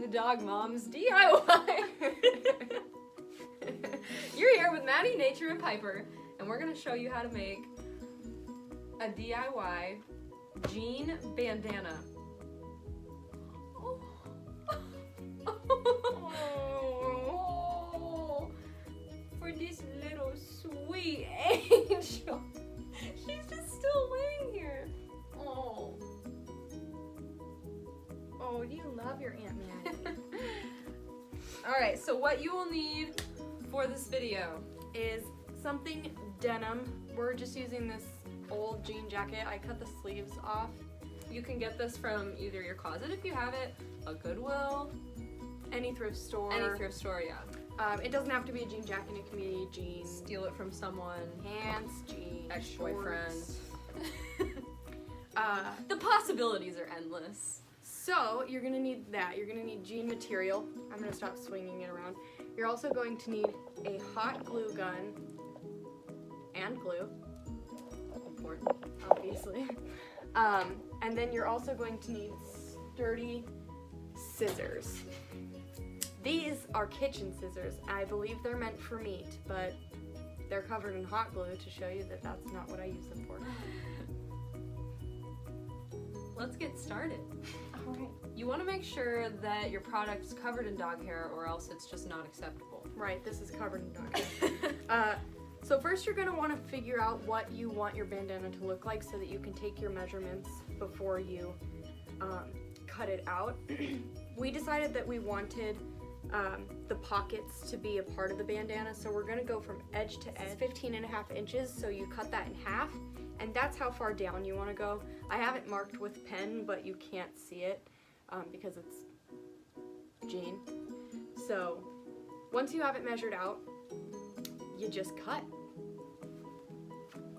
the Dog Moms DIY. You're here with Maddie, Nature, and Piper, and we're going to show you how to make a DIY jean bandana. Oh, for this little sweet angel. She's just still laying here. Oh. Oh, you love your Aunt Maddie. Alright, so what you will need for this video Is something denim. We're just using this old jean jacket. I cut the sleeves off. you can get this from either your closet if you have it, a Goodwill, Any thrift store. any thrift store, yeah. It doesn't have to be a jean jacket. It can be jeans, Steal it from someone, pants, jeans, ex-boyfriend. shorts. The possibilities are endless. So you're gonna need that. You're gonna need jean material. I'm gonna stop swinging it around. You're also going to need a hot glue gun and glue, Important. obviously. And then you're also going to need sturdy scissors. These are kitchen scissors. I believe they're meant for meat, but they're covered in hot glue to show you that that's not what I use them for. Let's get started. All right. You want to make sure that your product is covered in dog hair or else it's just not acceptable. Right, this is covered in dog hair. So first you're gonna wanna figure out what you want your bandana to look like so that you can take your measurements before you cut it out. We decided that we wanted the pockets to be a part of the bandana, so we're gonna go from edge to edge, 15.5 inches, so you cut that in half, and that's how far down you wanna go. I have it marked with pen, but you can't see it because it's jean. So once you have it measured out, you just cut.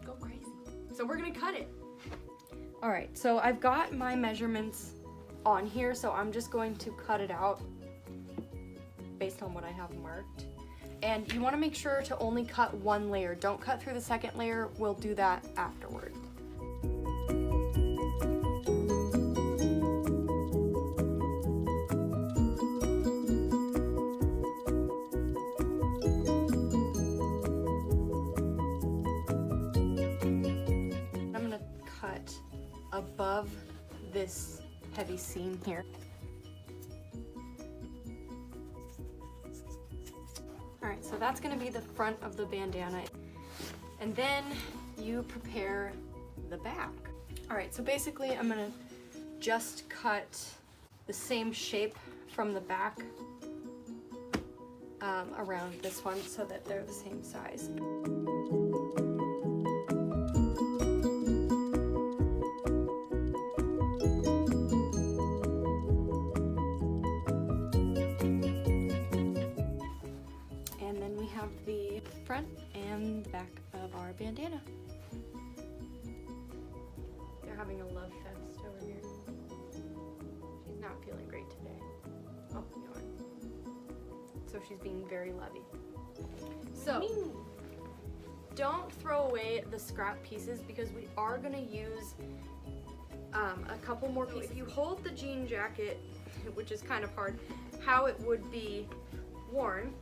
Go crazy. So we're gonna cut it. All right, so I've got my measurements on here, so I'm just going to cut it out based on what I have marked. And you wanna make sure to only cut one layer. Don't cut through the second layer, we'll do that afterward. Above this heavy seam here. Alright, so that's going to be the front of the bandana. And then you prepare the back. Alright, so basically I'm going to just cut the same shape from the back around this one so that they're the same size. The front and the back of our bandana. They're having a love fest over here. She's not feeling great today. Oh, you know what? So she's being very lovey. So, don't throw away the scrap pieces because we are going to use a couple more pieces. If you hold the jean jacket, which is kind of hard, how it would be worn.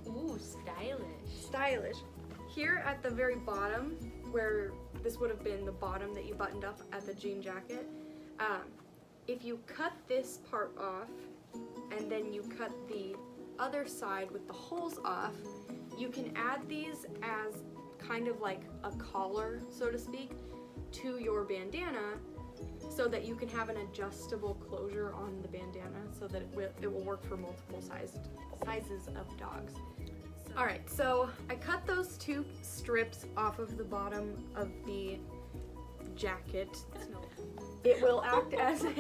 Ooh, stylish. Stylish. Here at the very bottom, where this would have been the bottom that you buttoned up at the jean jacket, if you cut this part off and then you cut the other side with the holes off, you can add these as kind of like a collar, so to speak, to your bandana so that you can have an adjustable closure on the bandana so that it will work for multiple sizes of dogs. Alright, so I cut those two strips off of the bottom of the jacket. It will act as a...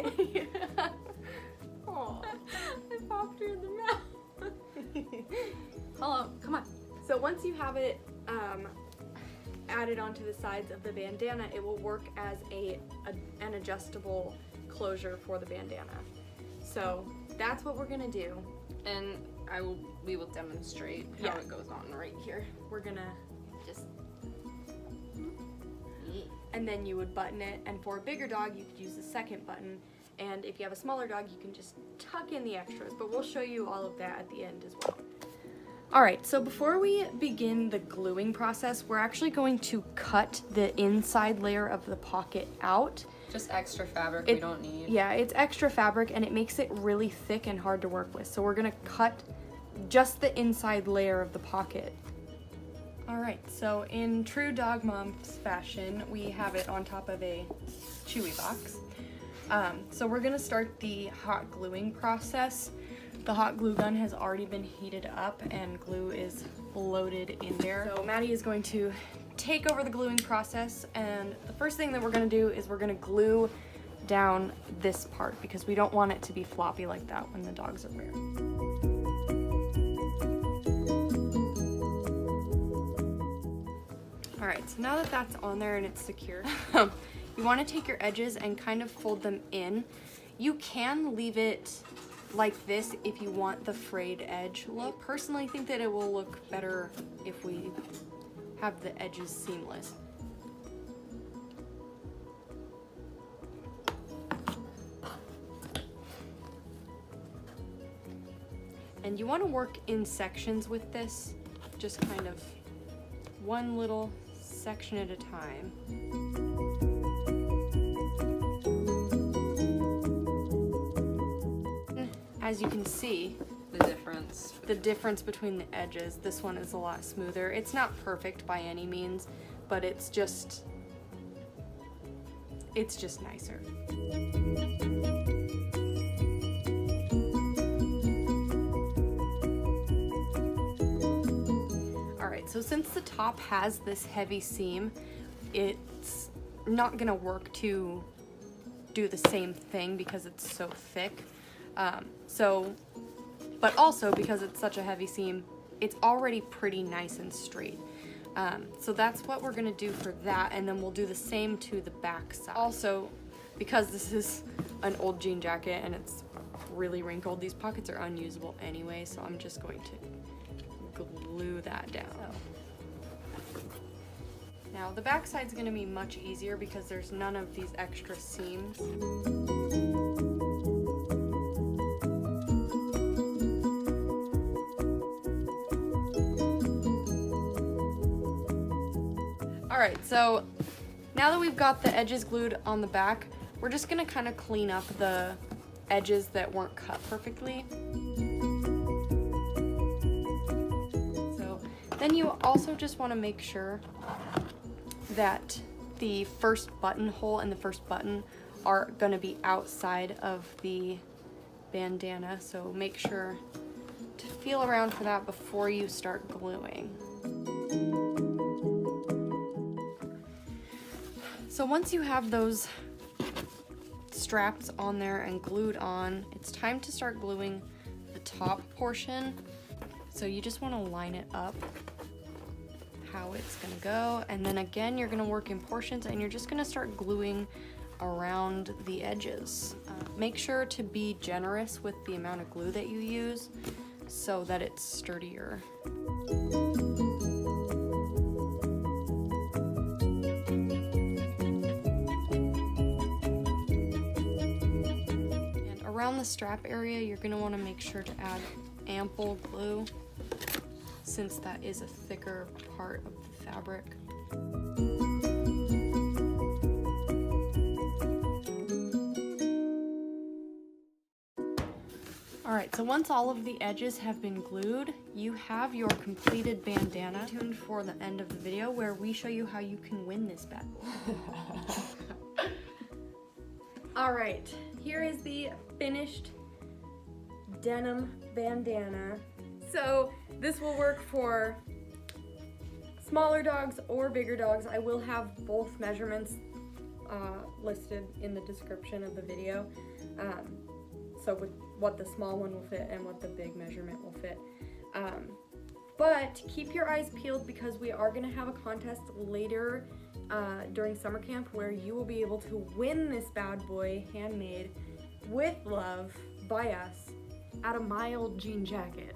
Aww. I popped her in the mouth. Hello, come on. So once you have it added onto the sides of the bandana, it will work as an adjustable closure for the bandana. So that's what we're gonna do. And we will demonstrate how it goes on right here. We're gonna Just and then you would button it, and for a bigger dog you could use the second button, And if you have a smaller dog, you can just tuck in the extras, but we'll show you all of that at the end as well. Alright, so before we begin the gluing process, we're actually going to cut the inside layer of the pocket out. Just extra fabric we don't need. Yeah, it's extra fabric and it makes it really thick and hard to work with. So we're gonna cut just the inside layer of the pocket. Alright, so in true Dog Moms fashion, we have it on top of a chewy box. So we're gonna start the hot gluing process. The hot glue gun has already been heated up and glue is loaded in there. So Maddie is going to take over the gluing process, and the first thing that we're gonna do is we're gonna glue down this part because we don't want it to be floppy like that when the dogs are rearing. Alright, so now that that's on there and it's secure, you want to take your edges and kind of fold them in. You can leave it like this if you want the frayed edge look. I personally think that it will look better if we have the edges seamless. And you want to work in sections with this, just kind of one little section at a time. As you can see, the difference between the edges, this one is a lot smoother. It's not perfect by any means, but it's just nicer. So since the top has this heavy seam, it's not gonna work to do the same thing because it's so thick. But also because it's such a heavy seam, it's already pretty nice and straight. So that's what we're gonna do for that, and then we'll do the same to the back side. Also, because this is an old jean jacket and it's really wrinkled, these pockets are unusable anyway, so I'm just going to glue that down. Now the back side's going to be much easier because there's none of these extra seams. Alright, so now that we've got the edges glued on the back, we're just going to kind of clean up the edges that weren't cut perfectly. Then you also just want to make sure that the first buttonhole and the first button are going to be outside of the bandana, so make sure to feel around for that before you start gluing. So once you have those straps on there and glued on, it's time to start gluing the top portion. So you just want to line it up how it's gonna go, and then again you're gonna work in portions and you're just gonna start gluing around the edges. Make sure to be generous with the amount of glue that you use so that it's sturdier. And around the strap area you're gonna want to make sure to add ample glue, since that is a thicker part of the fabric. Alright, so once all of the edges have been glued, you have your completed bandana. Stay tuned for the end of the video where we show you how you can win this bad boy. Alright, here is the finished denim bandana. So this will work for smaller dogs or bigger dogs. I will have both measurements listed in the description of the video. So with what the small one will fit and what the big measurement will fit. But keep your eyes peeled because we are going to have a contest later during summer camp where you will be able to win this bad boy handmade with love by us out of my old jean jacket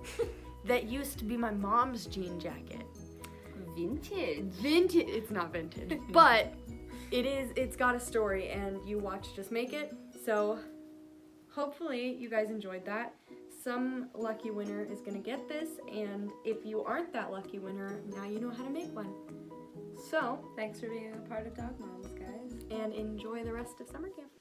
that used to be my mom's jean jacket. Vintage. It's not vintage, but it's got a story and you watched us make it. So hopefully you guys enjoyed that. Some lucky winner is gonna get this, and if you aren't that lucky winner, now you know how to make one. So, Thanks for being a part of Dog Moms, guys. and enjoy the rest of summer camp.